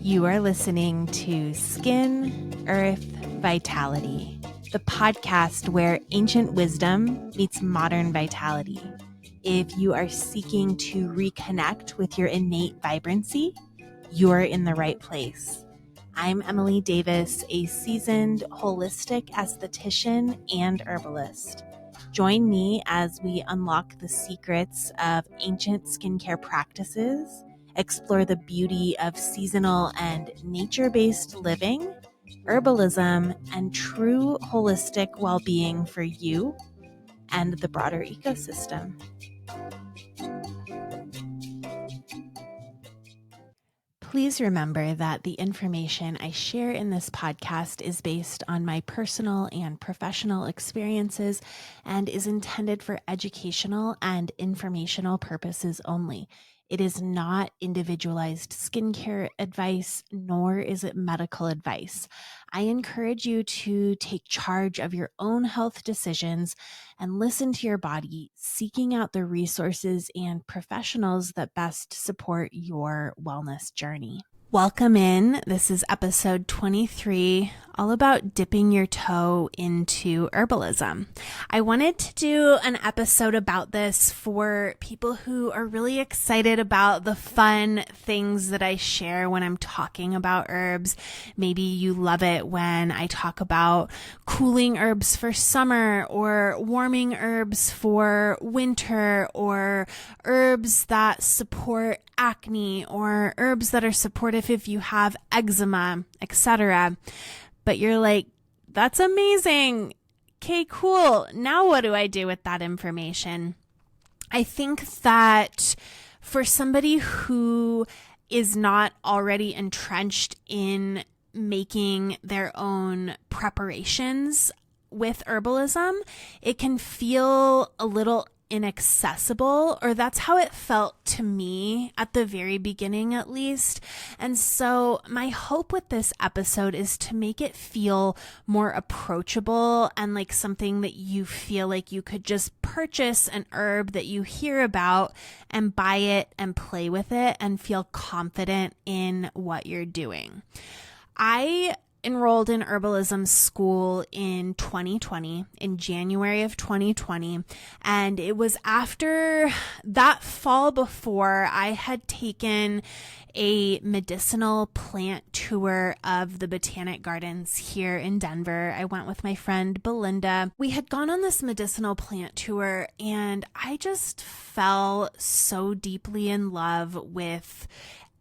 You are listening to Skin, Earth, Vitality, the podcast where ancient wisdom meets modern vitality. If you are seeking to reconnect with your innate vibrancy, you're in the right place. I'm Emily Davis, a seasoned holistic esthetician and herbalist. Join me as we unlock the secrets of ancient skincare practices, explore the beauty of seasonal and nature-based living, herbalism, and true holistic well-being for you and the broader ecosystem. Please remember that the information I share in this podcast is based on my personal and professional experiences and is intended for educational and informational purposes only. It is not individualized skincare advice, nor is it medical advice. I encourage you to take charge of your own health decisions and listen to your body, seeking out the resources and professionals that best support your wellness journey. Welcome in. This is episode 23, all about dipping your toe into herbalism. I wanted to do an episode about this for people who are really excited about the fun things that I share when I'm talking about herbs. Maybe you love it when I talk about cooling herbs for summer or warming herbs for winter or herbs that support acne or herbs that are supportive if you have eczema, etc. But you're like, that's amazing. Okay, cool. Now what do I do with that information? I think that for somebody who is not already entrenched in making their own preparations with herbalism, it can feel a little inaccessible, or that's how it felt to me at the very beginning, at least. And so my hope with this episode is to make it feel more approachable and like something that you feel like you could just purchase an herb that you hear about and buy it and play with it and feel confident in what you're doing. I enrolled in herbalism school in 2020, in January of 2020. And it was after that fall before I had taken a medicinal plant tour of the Botanic Gardens here in Denver. I went with my friend Belinda. We had gone on this medicinal plant tour and I just fell so deeply in love with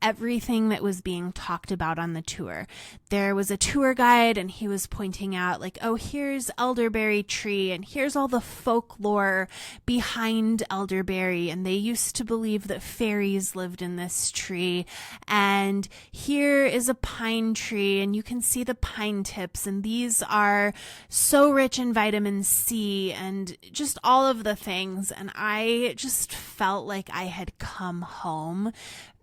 everything that was being talked about on the tour. There was a tour guide and he was pointing out like, oh, here's elderberry tree and here's all the folklore behind elderberry. And they used to believe that fairies lived in this tree. And here is a pine tree and you can see the pine tips. And these are so rich in vitamin C and just all of the things. And I just felt like I had come home.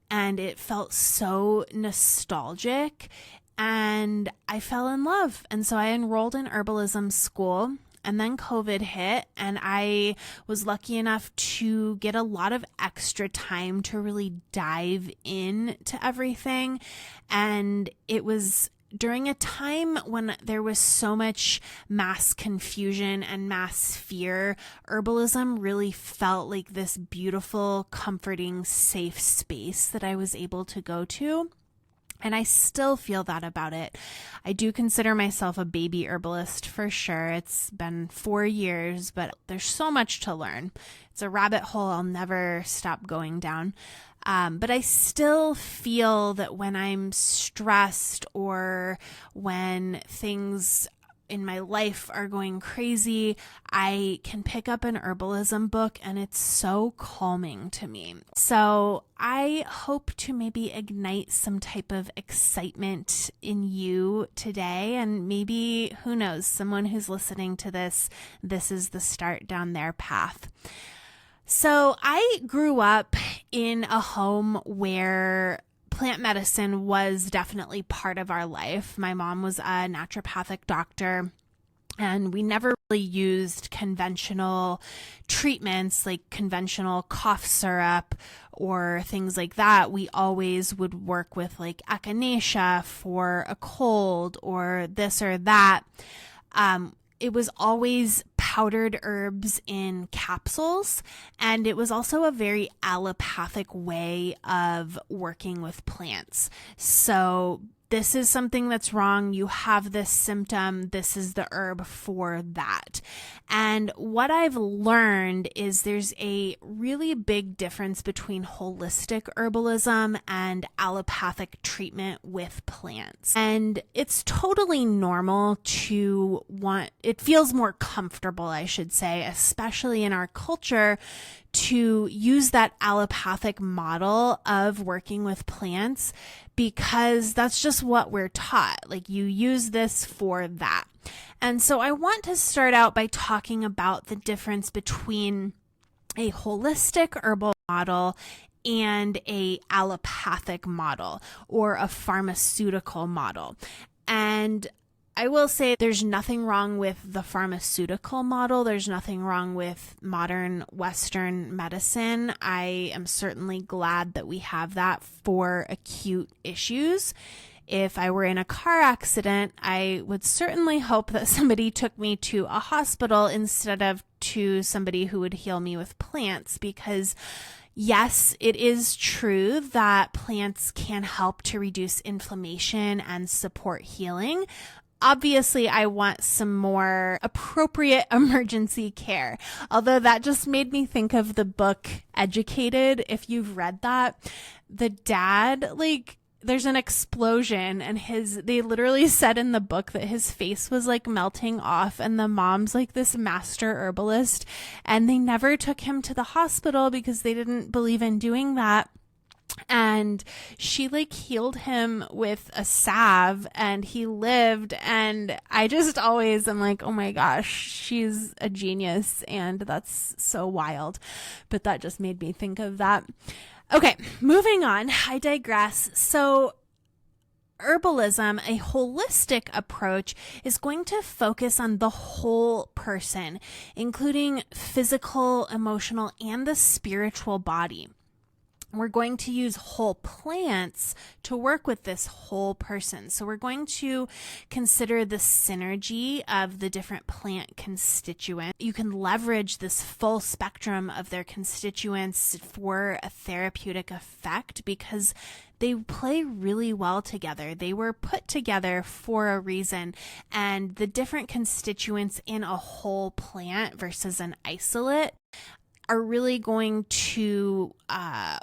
And it felt so nostalgic and I fell in love. And so I enrolled in herbalism school and then COVID hit and I was lucky enough to get a lot of extra time to really dive into everything. And it was during a time when there was so much mass confusion and mass fear, herbalism really felt like this beautiful, comforting, safe space that I was able to go to. And I still feel that about it. I do consider myself a baby herbalist for sure. It's been 4 years, but there's so much to learn. It's a rabbit hole I'll never stop going down. But I still feel that when I'm stressed or when things in my life are going crazy, I can pick up an herbalism book and it's so calming to me. So I hope to maybe ignite some type of excitement in you today. And maybe, who knows, someone who's listening to this is the start down their path. So I grew up in a home where plant medicine was definitely part of our life. My mom was a naturopathic doctor and we never used conventional treatments like conventional cough syrup or things like that, we always would work with like echinacea for a cold or this or that. It was always powdered herbs in capsules, and it was also a very allopathic way of working with plants. So this is something that's wrong. You have this symptom. This is the herb for that. And what I've learned is there's a really big difference between holistic herbalism and allopathic treatment with plants. And it's totally normal to want, it feels more comfortable, I should say, especially in our culture, to use that allopathic model of working with plants, because that's just what we're taught. Like, you use this for that. And so I want to start out by talking about the difference between a holistic herbal model and a allopathic model or a pharmaceutical model. And I will say there's nothing wrong with the pharmaceutical model. There's nothing wrong with modern Western medicine. I am certainly glad that we have that for acute issues. If I were in a car accident, I would certainly hope that somebody took me to a hospital instead of to somebody who would heal me with plants, because yes, it is true that plants can help to reduce inflammation and support healing. Obviously, I want some more appropriate emergency care. Although that just made me think of the book Educated. If you've read that, the dad, there's an explosion and they literally said in the book that his face was like melting off, and the mom's like this master herbalist, and they never took him to the hospital because they didn't believe in doing that. And she healed him with a salve and he lived. And I just always am like, oh my gosh, she's a genius. And that's so wild. But that just made me think of that. Okay, moving on. I digress. So herbalism, a holistic approach, is going to focus on the whole person, including physical, emotional, and the spiritual body. We're going to use whole plants to work with this whole person. So we're going to consider the synergy of the different plant constituents. You can leverage this full spectrum of their constituents for a therapeutic effect because they play really well together. They were put together for a reason, and the different constituents in a whole plant versus an isolate are really going to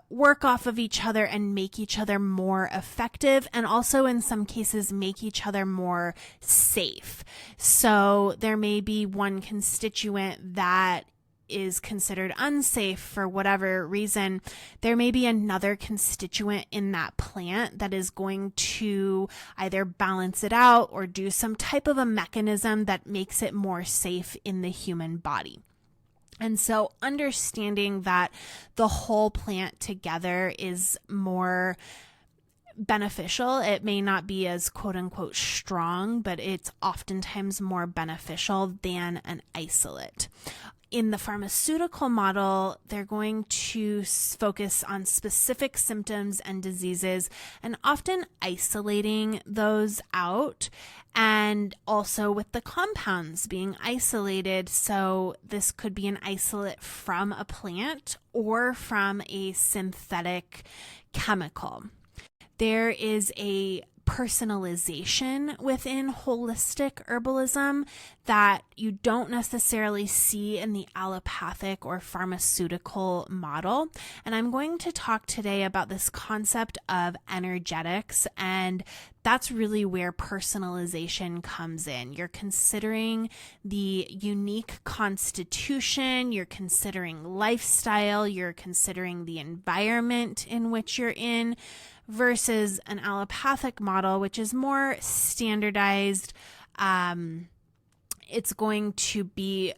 work off of each other and make each other more effective, and also in some cases make each other more safe. So there may be one constituent that is considered unsafe for whatever reason. There may be another constituent in that plant that is going to either balance it out or do some type of a mechanism that makes it more safe in the human body. And so understanding that the whole plant together is more beneficial. It may not be as quote unquote strong, but it's oftentimes more beneficial than an isolate. In the pharmaceutical model, they're going to focus on specific symptoms and diseases and often isolating those out, and also with the compounds being isolated. So this could be an isolate from a plant or from a synthetic chemical. There is a personalization within holistic herbalism that you don't necessarily see in the allopathic or pharmaceutical model. And I'm going to talk today about this concept of energetics, and that's really where personalization comes in. You're considering the unique constitution, you're considering lifestyle, you're considering the environment in which you're in, versus an allopathic model, which is more standardized. It's going to be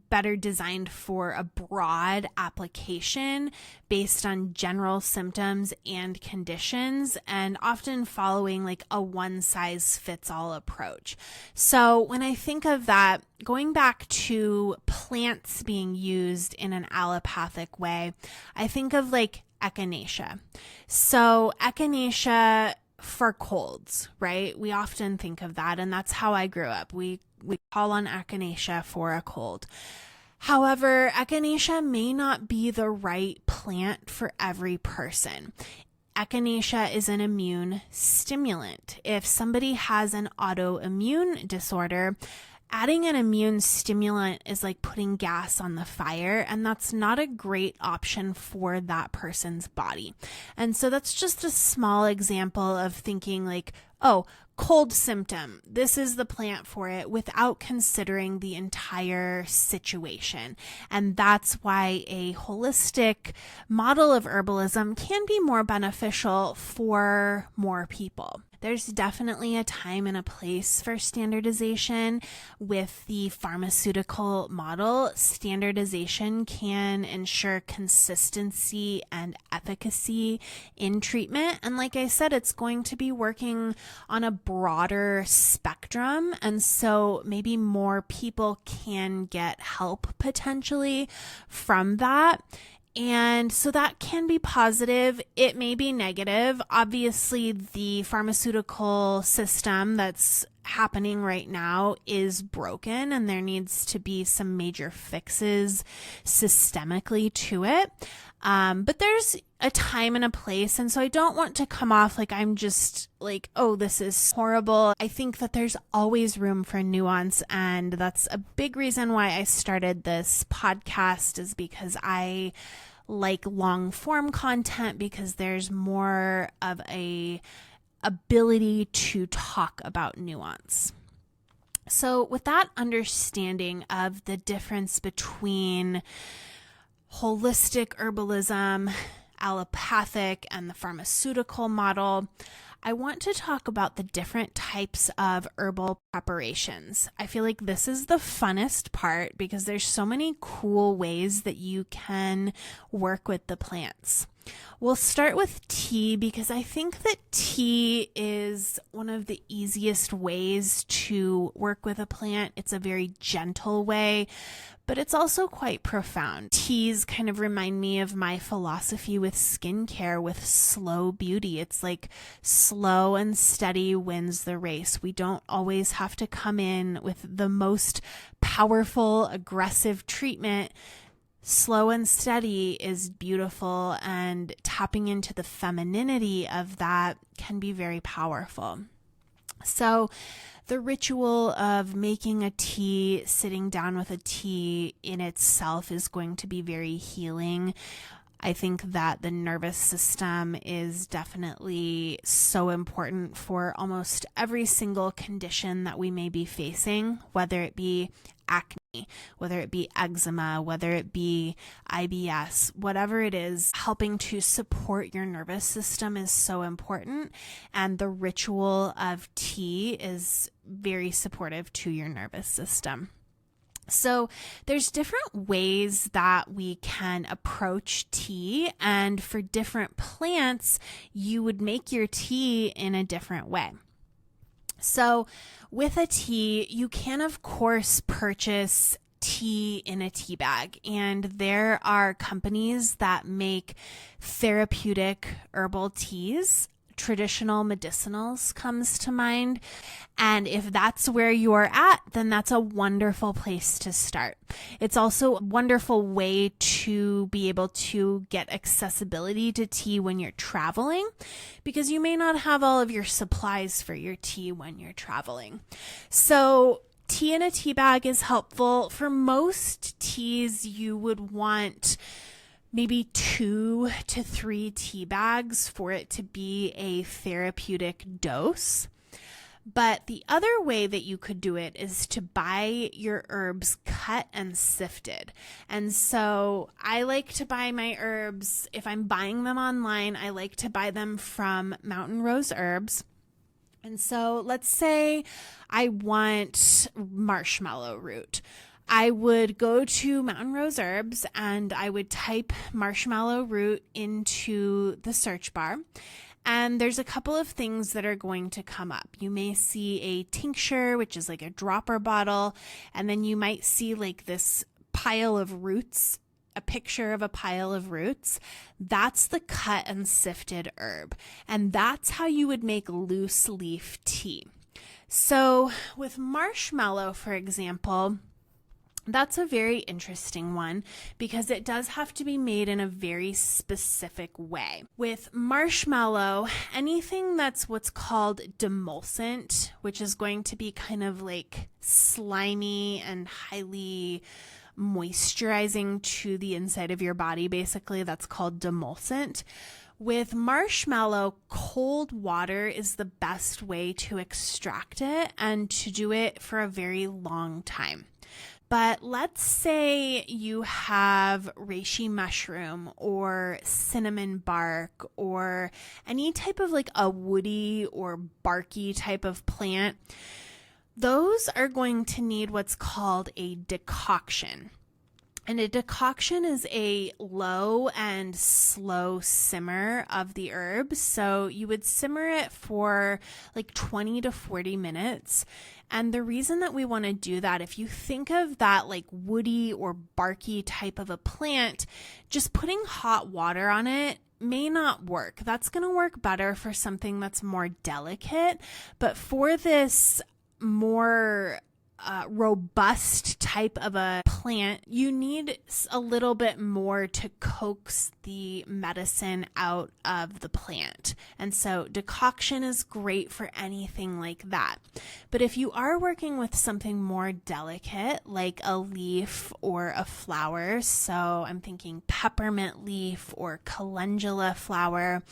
better designed for a broad application based on general symptoms and conditions, and often following like a one-size-fits-all approach. So when I think of that, going back to plants being used in an allopathic way, I think of like echinacea. So echinacea for colds, right? We often think of that, and that's how I grew up. We call on echinacea for a cold. However, echinacea may not be the right plant for every person. Echinacea is an immune stimulant. If somebody has an autoimmune disorder, adding an immune stimulant is like putting gas on the fire, and that's not a great option for that person's body. And so that's just a small example of thinking like, oh, cold symptom, this is the plant for it, without considering the entire situation. And that's why a holistic model of herbalism can be more beneficial for more people. There's definitely a time and a place for standardization. With the pharmaceutical model, standardization can ensure consistency and efficacy in treatment. And like I said, it's going to be working on a broader spectrum. And so maybe more people can get help potentially from that. And so that can be positive. It may be negative. Obviously, the pharmaceutical system that's happening right now is broken, and there needs to be some major fixes systemically to it. But there's a time and a place. And so I don't want to come off like I'm just like, oh, this is horrible. I think that there's always room for nuance. And that's a big reason why I started this podcast, is because I like long form content, because there's more of a ability to talk about nuance. So with that understanding of the difference between holistic herbalism, allopathic, and the pharmaceutical model, I want to talk about the different types of herbal preparations. I feel like this is the funnest part because there's so many cool ways that you can work with the plants. We'll start with tea because I think that tea is one of the easiest ways to work with a plant. It's a very gentle way, but it's also quite profound. Teas kind of remind me of my philosophy with skincare, with slow beauty. It's like slow and steady wins the race. We don't always have to come in with the most powerful, aggressive treatment. Slow and steady is beautiful, and tapping into the femininity of that can be very powerful. So the ritual of making a tea, sitting down with a tea in itself is going to be very healing. I think that the nervous system is definitely so important for almost every single condition that we may be facing, whether it be acne, whether it be eczema, whether it be IBS, whatever it is, helping to support your nervous system is so important. And the ritual of tea is very supportive to your nervous system. So there's different ways that we can approach tea, and for different plants, you would make your tea in a different way. So with a tea, you can of course purchase tea in a tea bag, and there are companies that make therapeutic herbal teas. Traditional medicinals comes to mind. And if that's where you're at, then that's a wonderful place to start. It's also a wonderful way to be able to get accessibility to tea when you're traveling, because you may not have all of your supplies for your tea when you're traveling. So tea in a tea bag is helpful. For most teas, you would want maybe 2 to 3 tea bags for it to be a therapeutic dose. But the other way that you could do it is to buy your herbs cut and sifted. And so I like to buy my herbs, if I'm buying them online, I like to buy them from Mountain Rose Herbs. And so let's say I want marshmallow root. I would go to Mountain Rose Herbs and I would type marshmallow root into the search bar. And there's a couple of things that are going to come up. You may see a tincture, which is like a dropper bottle, and then you might see like this pile of roots, a picture of a pile of roots. That's the cut and sifted herb. And that's how you would make loose leaf tea. So with marshmallow, for example, that's a very interesting one because it does have to be made in a very specific way. With marshmallow, anything that's what's called demulcent, which is going to be kind of like slimy and highly moisturizing to the inside of your body, basically, that's called demulcent. With marshmallow, cold water is the best way to extract it and to do it for a very long time. But let's say you have reishi mushroom or cinnamon bark or any type of like a woody or barky type of plant. Those are going to need what's called a decoction. And a decoction is a low and slow simmer of the herbs. So you would simmer it for like 20 to 40 minutes. And the reason that we want to do that, if you think of that like woody or barky type of a plant, just putting hot water on it may not work. That's going to work better for something that's more delicate. But for this more robust type of a plant, you need a little bit more to coax the medicine out of the plant. And so decoction is great for anything like that. But if you are working with something more delicate, like a leaf or a flower, so I'm thinking peppermint leaf or calendula flower,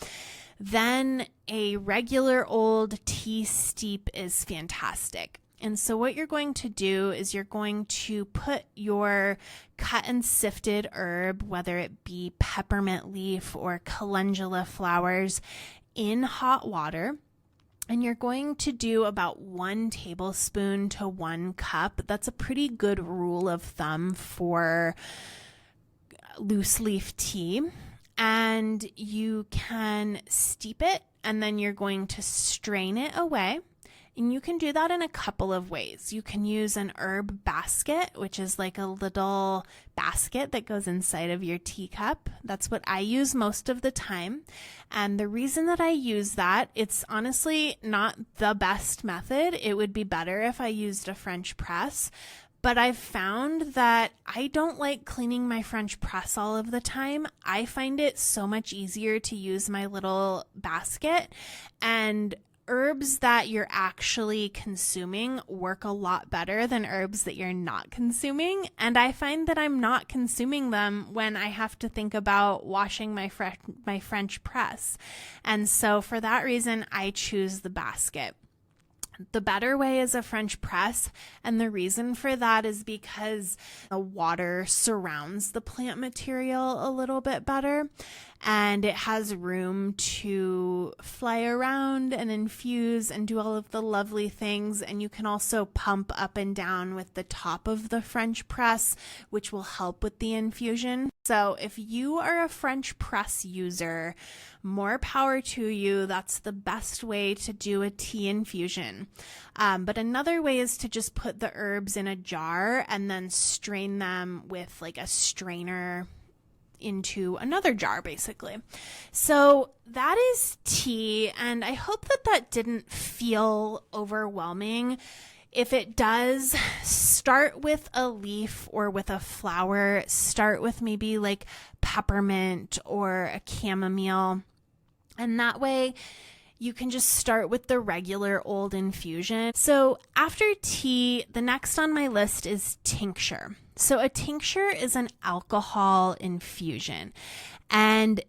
then a regular old tea steep is fantastic. And so what you're going to do is you're going to put your cut and sifted herb, whether it be peppermint leaf or calendula flowers, in hot water. And you're going to do about 1 tablespoon to 1 cup. That's a pretty good rule of thumb for loose leaf tea. And you can steep it, and then you're going to strain it away. And you can do that in a couple of ways. You can use an herb basket, which is like a little basket that goes inside of your teacup. That's what I use most of the time. And the reason that I use that, it's honestly not the best method. It would be better if I used a French press. But I've found that I don't like cleaning my French press all of the time. I find it so much easier to use my little basket, and herbs that you're actually consuming work a lot better than herbs that you're not consuming. And I find that I'm not consuming them when I have to think about washing my French press. And so for that reason, I choose the basket. The better way is a French press, and the reason for that is because the water surrounds the plant material a little bit better, and it has room to fly around and infuse and do all of the lovely things. And you can also pump up and down with the top of the French press, which will help with the infusion. So if you are a French press user, more power to you. That's the best way to do a tea infusion. But another way is to just put the herbs in a jar and then strain them with like a strainer into another jar, basically. So that is tea, and I hope that that didn't feel overwhelming. If it does, start with a leaf or with a flower. Start with maybe like peppermint or a chamomile. And that way you can just start with the regular old infusion. So after tea, the next on my list is tincture. So a tincture is an alcohol infusion, and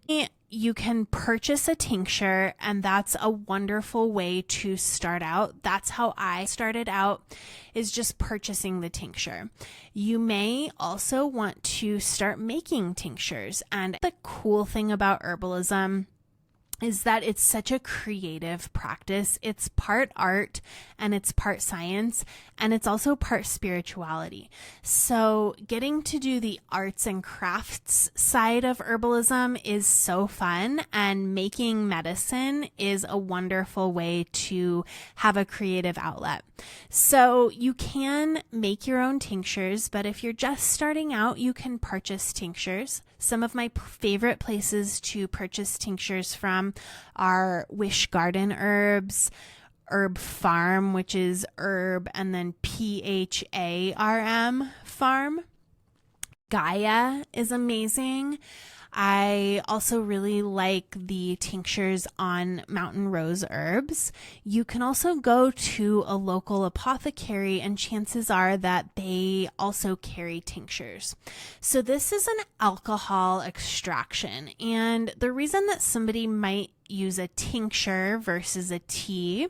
you can purchase a tincture, and that's a wonderful way to start out. That's how I started out, is just purchasing the tincture. You may also want to start making tinctures. And the cool thing about herbalism is that it's such a creative practice. It's part art and it's part science, and it's also part spirituality. So getting to do the arts and crafts side of herbalism is so fun, and making medicine is a wonderful way to have a creative outlet. So you can make your own tinctures, but if you're just starting out, you can purchase tinctures. Some of my favorite places to purchase tinctures from are Wish Garden Herbs, Herb Farm, which is herb and then PHARM farm. Gaia is amazing. I also really like the tinctures on Mountain Rose Herbs. You can also go to a local apothecary, and chances are that they also carry tinctures. So this is an alcohol extraction, and the reason that somebody might use a tincture versus a tea,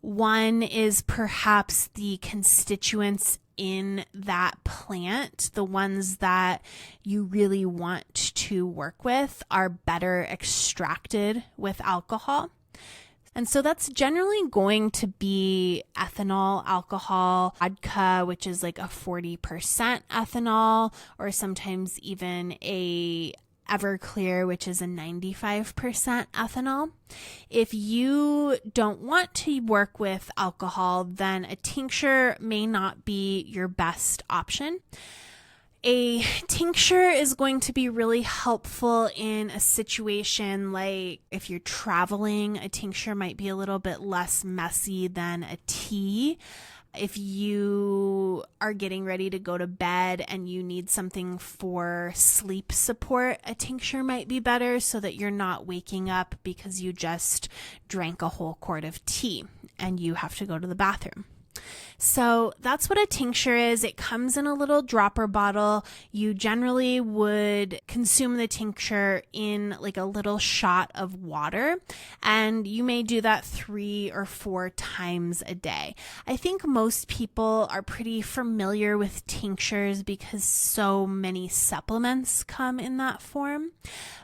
one is perhaps the constituents in that plant, the ones that you really want to work with, are better extracted with alcohol. And so that's generally going to be ethanol, alcohol, vodka, which is like a 40% ethanol, or sometimes even a Everclear, which is a 95% ethanol. If you don't want to work with alcohol, then a tincture may not be your best option. A tincture is going to be really helpful in a situation like if you're traveling. A tincture might be a little bit less messy than a tea. If you are getting ready to go to bed and you need something for sleep support, a tincture might be better so that you're not waking up because you just drank a whole quart of tea and you have to go to the bathroom. So that's what a tincture is. It comes in a little dropper bottle. You generally would consume the tincture in like a little shot of water, and you may do that 3 or 4 times a day. I think most people are pretty familiar with tinctures because so many supplements come in that form.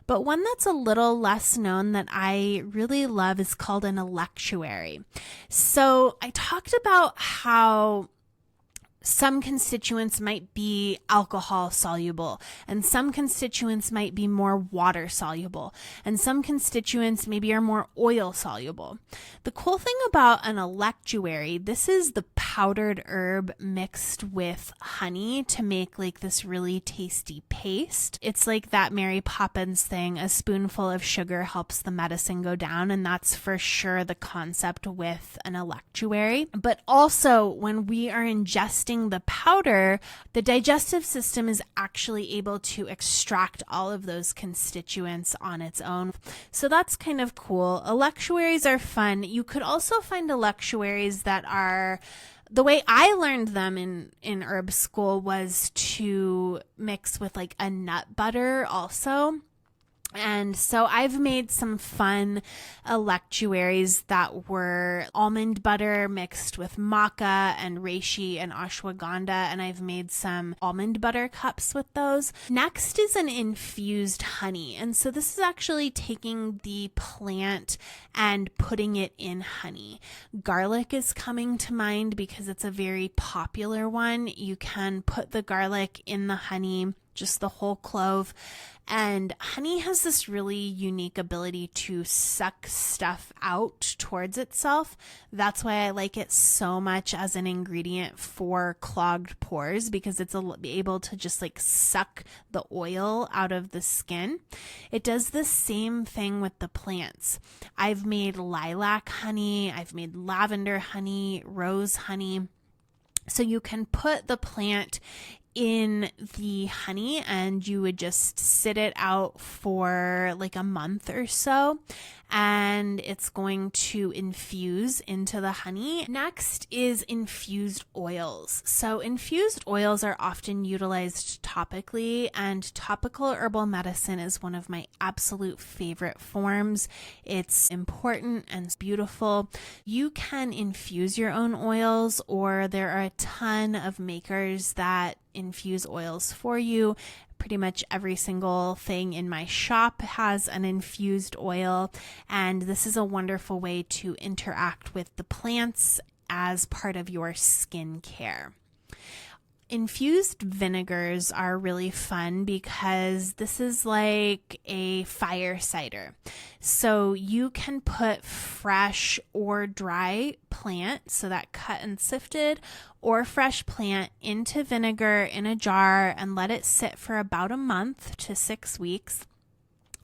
But one that's a little less known that I really love is called an electuary. So I talked about how some constituents might be alcohol soluble, and some constituents might be more water soluble, and some constituents maybe are more oil soluble. The cool thing about an electuary, this is the powdered herb mixed with honey to make like this really tasty paste. It's like that Mary Poppins thing, a spoonful of sugar helps the medicine go down, and that's for sure the concept with an electuary. But also when we are ingesting the powder, the digestive system is actually able to extract all of those constituents on its own. So that's kind of cool. Electuaries are fun. You could also find electuaries that are, the way I learned them in herb school was to mix with like a nut butter also. And so I've made some fun electuaries that were almond butter mixed with maca and reishi and ashwagandha, and I've made some almond butter cups with those. Next is an infused honey. And so this is actually taking the plant and putting it in honey. Garlic is coming to mind because it's a very popular one. You can put the garlic in the honey, just the whole clove. And honey has this really unique ability to suck stuff out towards itself. That's why I like it so much as an ingredient for clogged pores, because it's able to just like suck the oil out of the skin. It does the same thing with the plants. I've made lilac honey, I've made lavender honey, rose honey. So you can put the plant in the honey and you would just sit it out for like a month or so, and it's going to infuse into the honey. Next is infused oils. So infused oils are often utilized topically, and topical herbal medicine is one of my absolute favorite forms. It's important and beautiful. You can infuse your own oils, or there are a ton of makers that infuse oils for you. Pretty much every single thing in my shop has an infused oil, and this is a wonderful way to interact with the plants as part of your skincare. Infused vinegars are really fun because this is like a fire cider. So you can put fresh or dry plant, so that cut and sifted, or fresh plant into vinegar in a jar and let it sit for about a month to 6 weeks.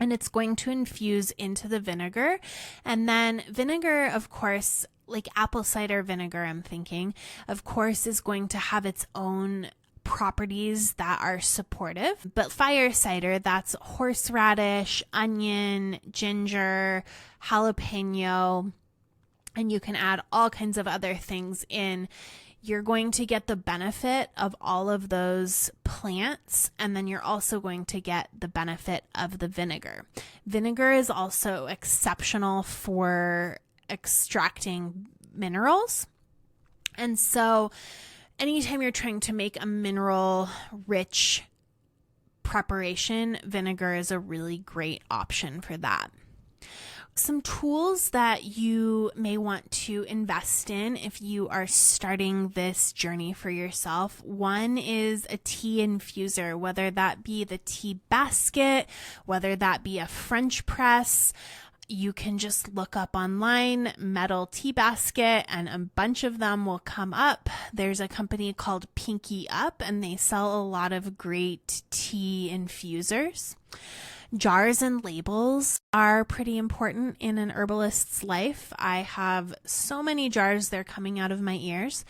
And it's going to infuse into the vinegar. And then vinegar, of course, like apple cider vinegar, I'm thinking, of course, is going to have its own properties that are supportive. But fire cider, that's horseradish, onion, ginger, jalapeno, and you can add all kinds of other things in. You're going to get the benefit of all of those plants, and then you're also going to get the benefit of the vinegar. Vinegar is also exceptional for extracting minerals. And so anytime you're trying to make a mineral rich preparation, vinegar is a really great option for that. Some tools that you may want to invest in if you are starting this journey for yourself. One is a tea infuser, whether that be the tea basket, whether that be a French press. You can just look up online, metal tea basket, and a bunch of them will come up. There's a company called Pinky Up, and they sell a lot of great tea infusers. Jars and labels are pretty important in an herbalist's life. I have so many jars, they're coming out of my ears.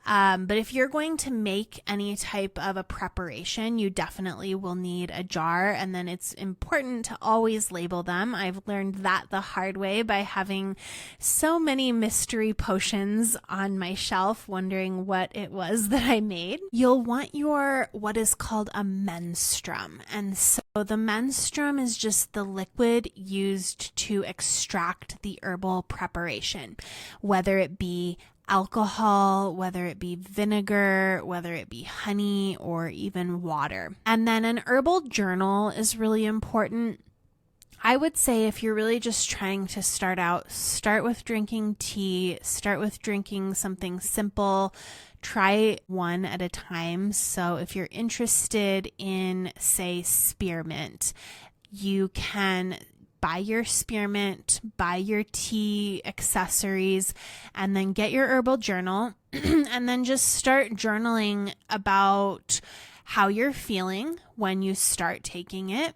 But if you're going to make any type of a preparation, you definitely will need a jar, and then it's important to always label them. I've learned that the hard way by having so many mystery potions on my shelf, wondering what it was that I made. You'll want your what is called a menstruum, and so the menstruum is just the liquid used to extract the herbal preparation, whether it be alcohol, whether it be vinegar, whether it be honey, or even water. And then an herbal journal is really important. I would say if you're really just trying to start out, start with drinking tea, start with drinking something simple, try one at a time. So if you're interested in, say, spearmint, you can buy your spearmint, buy your tea accessories, and then get your herbal journal and then just start journaling about how you're feeling when you start taking it,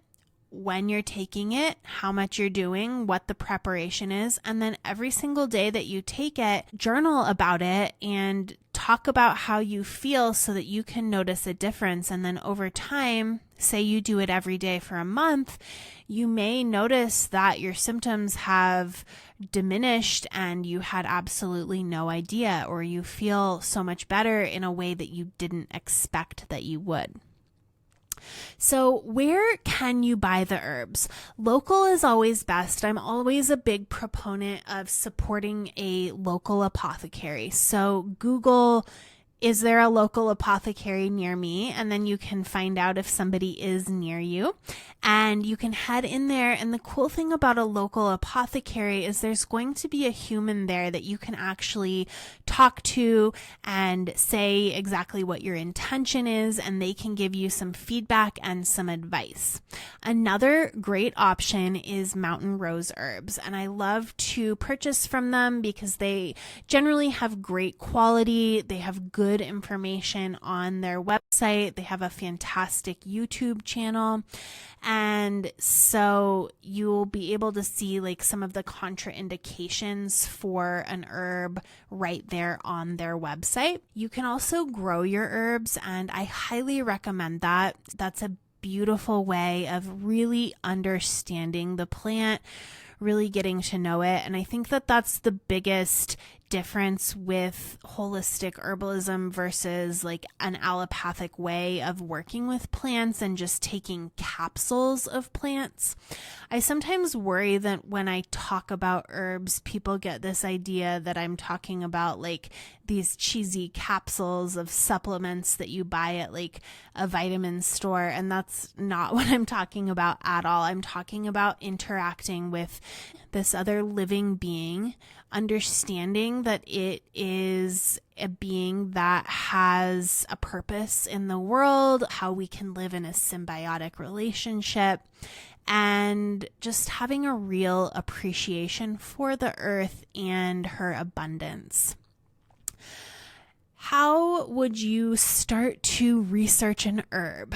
when you're taking it, how much you're doing, what the preparation is, and then every single day that you take it, journal about it and talk about how you feel so that you can notice a difference. And then over time, say you do it every day for a month, you may notice that your symptoms have diminished and you had absolutely no idea, or you feel so much better in a way that you didn't expect that you would. So where can you buy the herbs? Local is always best. I'm always a big proponent of supporting a local apothecary. So Google, is there a local apothecary near me? And then you can find out if somebody is near you. And you can head in there. And the cool thing about a local apothecary is there's going to be a human there that you can actually talk to and say exactly what your intention is, and they can give you some feedback and some advice. Another great option is Mountain Rose Herbs, and I love to purchase from them because they generally have great quality. They have good information on their website. They have a fantastic YouTube channel. And so you'll be able to see like some of the contraindications for an herb right there on their website. You can also grow your herbs, and I highly recommend that. That's a beautiful way of really understanding the plant, really getting to know it. And I think that that's the biggest difference with holistic herbalism versus like an allopathic way of working with plants and just taking capsules of plants. I sometimes worry that when I talk about herbs, people get this idea that I'm talking about like these cheesy capsules of supplements that you buy at like a vitamin store. And that's not what I'm talking about at all. I'm talking about interacting with this other living being, understanding that it is a being that has a purpose in the world, how we can live in a symbiotic relationship, and just having a real appreciation for the earth and her abundance. How would you start to research an herb?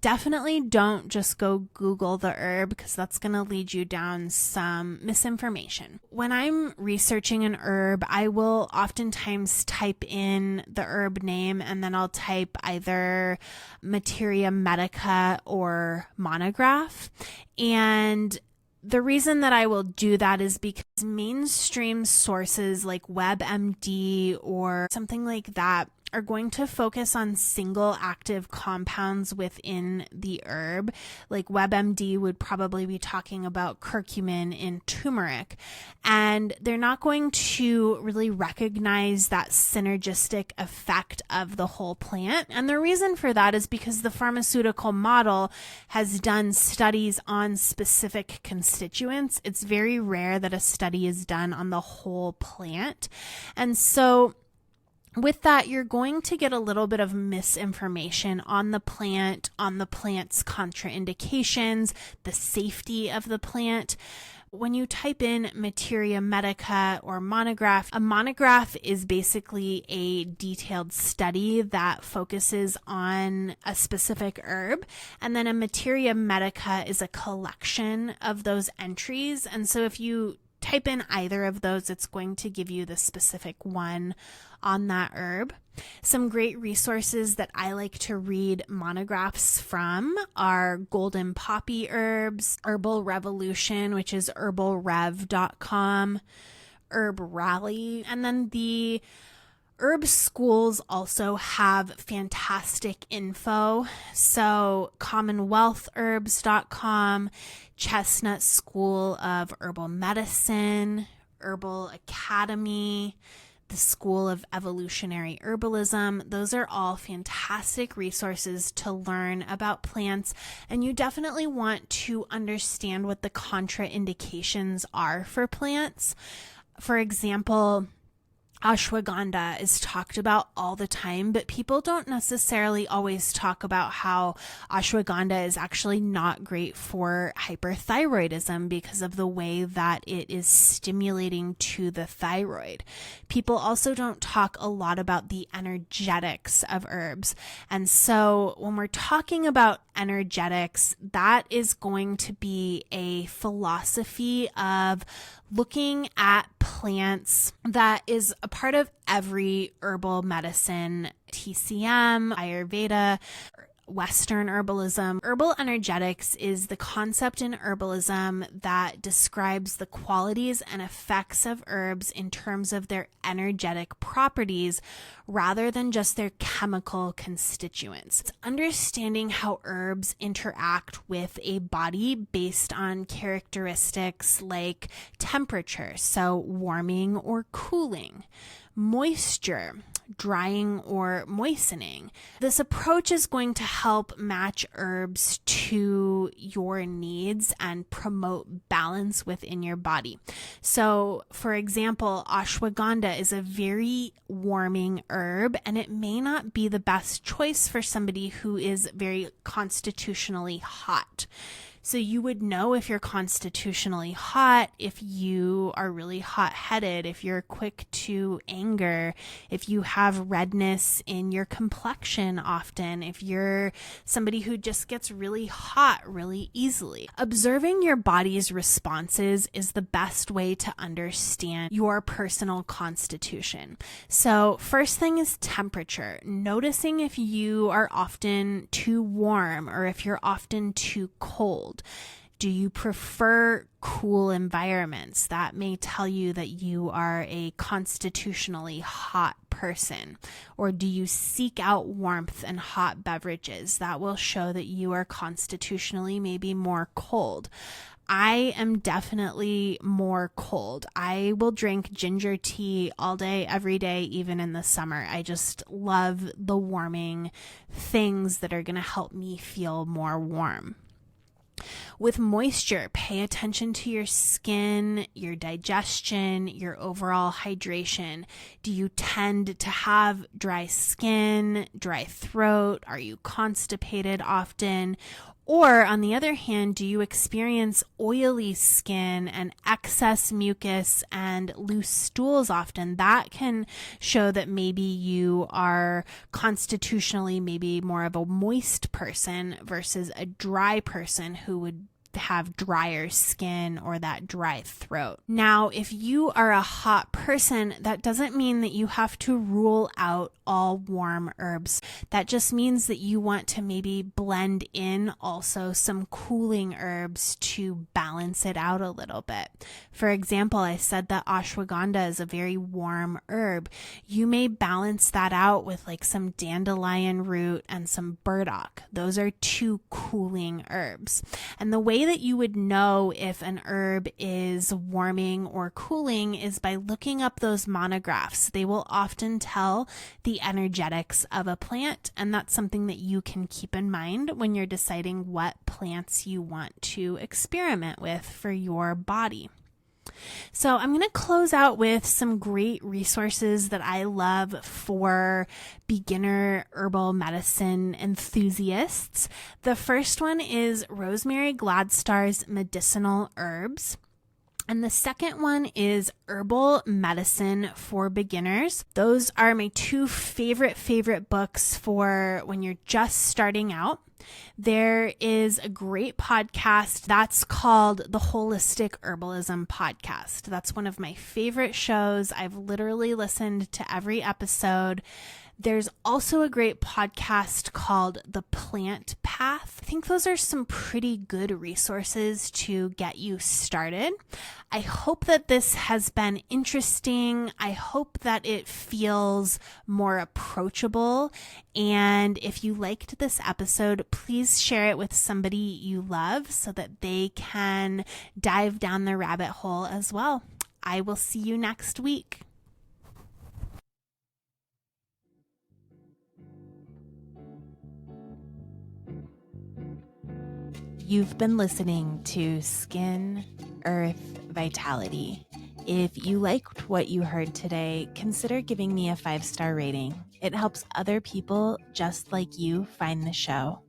Definitely don't just go Google the herb because that's going to lead you down some misinformation. When I'm researching an herb, I will oftentimes type in the herb name and then I'll type either materia medica or monograph. And the reason that I will do that is because mainstream sources like WebMD or something like that are going to focus on single active compounds within the herb. Like WebMD would probably be talking about curcumin and turmeric, and they're not going to really recognize that synergistic effect of the whole plant. And the reason for that is because the pharmaceutical model has done studies on specific constituents. It's very rare that a study is done on the whole plant. And so with that, you're going to get a little bit of misinformation on the plant's contraindications, the safety of the plant. When you type in materia medica or monograph, a monograph is basically a detailed study that focuses on a specific herb. And then a materia medica is a collection of those entries. And so if you type in either of those, it's going to give you the specific one on that herb. Some great resources that I like to read monographs from are Golden Poppy Herbs, Herbal Revolution, which is herbalrev.com, Herb Rally, and then the herb schools also have fantastic info. So commonwealthherbs.com, Chestnut School of Herbal Medicine, Herbal Academy, the School of Evolutionary Herbalism. Those are all fantastic resources to learn about plants, and you definitely want to understand what the contraindications are for plants. For example, ashwagandha is talked about all the time, but people don't necessarily always talk about how ashwagandha is actually not great for hyperthyroidism because of the way that it is stimulating to the thyroid. People also don't talk a lot about the energetics of herbs. And so when we're talking about energetics, that is going to be a philosophy of looking at plants that is a part of every herbal medicine, TCM, Ayurveda, Western herbalism. Herbal energetics is the concept in herbalism that describes the qualities and effects of herbs in terms of their energetic properties rather than just their chemical constituents. It's understanding how herbs interact with a body based on characteristics like temperature, so warming or cooling, moisture, drying or moistening. This approach is going to help match herbs to your needs and promote balance within your body. So, for example, ashwagandha is a very warming herb, and it may not be the best choice for somebody who is very constitutionally hot. So you would know if you're constitutionally hot, if you are really hot-headed, if you're quick to anger, if you have redness in your complexion often, if you're somebody who just gets really hot really easily. Observing your body's responses is the best way to understand your personal constitution. So first thing is temperature. Noticing if you are often too warm or if you're often too cold. Do you prefer cool environments? That may tell you that you are a constitutionally hot person. Or do you seek out warmth and hot beverages? That will show that you are constitutionally maybe more cold. I am definitely more cold. I will drink ginger tea all day, every day, even in the summer. I just love the warming things that are going to help me feel more warm. With moisture, pay attention to your skin, your digestion, your overall hydration. Do you tend to have dry skin, dry throat? Are you constipated often? Or on the other hand, do you experience oily skin and excess mucus and loose stools often? That can show that maybe you are constitutionally maybe more of a moist person versus a dry person who would have drier skin or that dry throat. Now, if you are a hot person, that doesn't mean that you have to rule out all warm herbs. That just means that you want to maybe blend in also some cooling herbs to balance it out a little bit. For example, I said that ashwagandha is a very warm herb. You may balance that out with like some dandelion root and some burdock. Those are two cooling herbs. And the way that you would know if an herb is warming or cooling is by looking up those monographs. They will often tell the energetics of a plant, and that's something that you can keep in mind when you're deciding what plants you want to experiment with for your body. So I'm going to close out with some great resources that I love for beginner herbal medicine enthusiasts. The first one is Rosemary Gladstar's Medicinal Herbs. And the second one is Herbal Medicine for Beginners. Those are my two favorite books for when you're just starting out. There is a great podcast that's called the Holistic Herbalism Podcast. That's one of my favorite shows. I've literally listened to every episode. There's also a great podcast called The Plant Path. I think those are some pretty good resources to get you started. I hope that this has been interesting. I hope that it feels more approachable. And if you liked this episode, please share it with somebody you love so that they can dive down the rabbit hole as well. I will see you next week. You've been listening to Skin, Earth, Vitality. If you liked what you heard today, consider giving me a 5-star rating. It helps other people just like you find the show.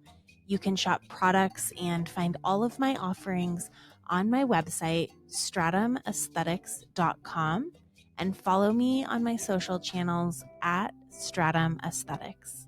You can shop products and find all of my offerings on my website, stratumaesthetics.com, and follow me on my social channels at Stratum Aesthetics.